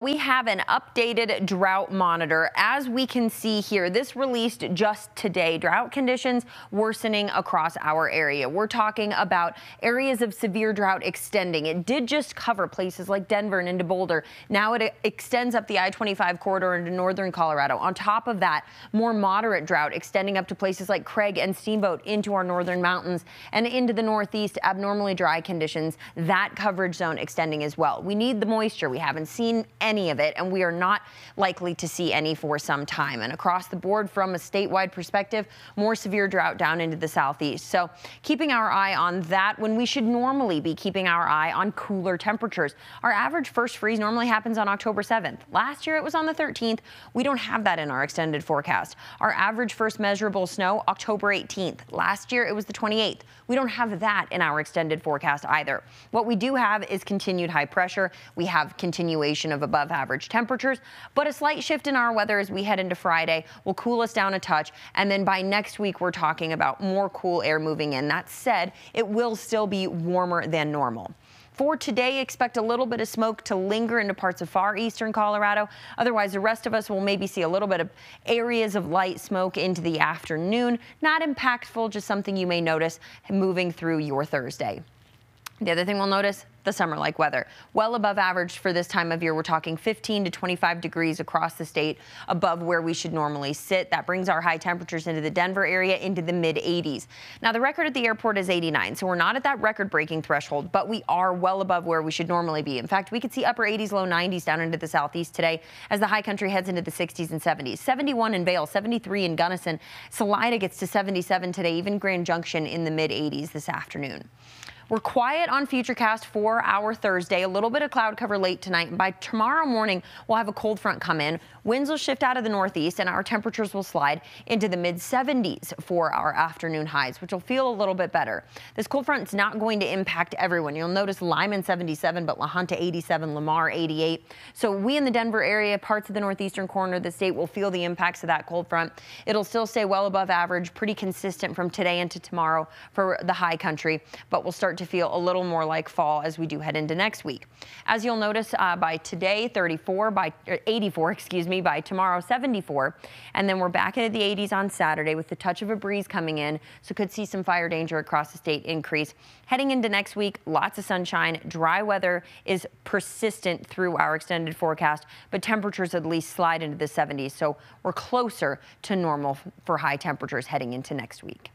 We have an updated drought monitor. As we can see here, this released just today. Drought conditions worsening across our area. We're talking about areas of severe drought extending. It did just cover places like Denver and into Boulder. Now it extends up the I-25 corridor into northern Colorado. On top of that, more moderate drought extending up to places like Craig and Steamboat into our northern mountains and into the northeast. Abnormally dry conditions. That coverage zone extending as well. We need the moisture. We haven't seen any of it, and we are not likely to see any for some time. And across the board, from a statewide perspective, more severe drought down into the southeast. So keeping our eye on that when we should normally be keeping our eye on cooler temperatures. Our average first freeze normally happens on October 7th. Last year it was on the 13th. We don't have that in our extended forecast. Our average first measurable snow, October 18th. Last year it was the 28th. We don't have that in our extended forecast either. What we do have is continued high pressure. We have continuation of above average temperatures, but a slight shift in our weather as we head into Friday will cool us down a touch. And then by next week, we're talking about more cool air moving in. That said, it will still be warmer than normal. For today, expect a little bit of smoke to linger into parts of far eastern Colorado. Otherwise, the rest of us will maybe see a little bit of areas of light smoke into the afternoon. Not impactful, just something you may notice moving through your Thursday. The other thing we'll notice, the summer-like weather. Well above average for this time of year. We're talking 15 to 25 degrees across the state above where we should normally sit. That brings our high temperatures into the Denver area into the mid-80s. Now, the record at the airport is 89, so we're not at that record-breaking threshold, but we are well above where we should normally be. In fact, we could see upper 80s, low 90s down into the southeast today as the high country heads into the 60s and 70s. 71 in Vail, 73 in Gunnison. Salida gets to 77 today, even Grand Junction in the mid-80s this afternoon. We're quiet on Futurecast for our Thursday. A little bit of cloud cover late tonight. And by tomorrow morning, we'll have a cold front come in. Winds will shift out of the northeast, and our temperatures will slide into the mid-70s for our afternoon highs, which will feel a little bit better. This cold front is not going to impact everyone. You'll notice Lyman 77, but La Junta 87, Lamar 88. So we in the Denver area, parts of the northeastern corner of the state, will feel the impacts of that cold front. It'll still stay well above average, pretty consistent from today into tomorrow for the high country, but we'll start to feel a little more like fall as we do head into next week. As you'll notice, by today 84, by tomorrow 74, and then we're back into the 80s on Saturday with the touch of a breeze coming in, so could see some fire danger across the state increase. Heading into next week, lots of sunshine. Dry weather is persistent through our extended forecast, but temperatures at least slide into the 70s, so we're closer to normal for high temperatures heading into next week.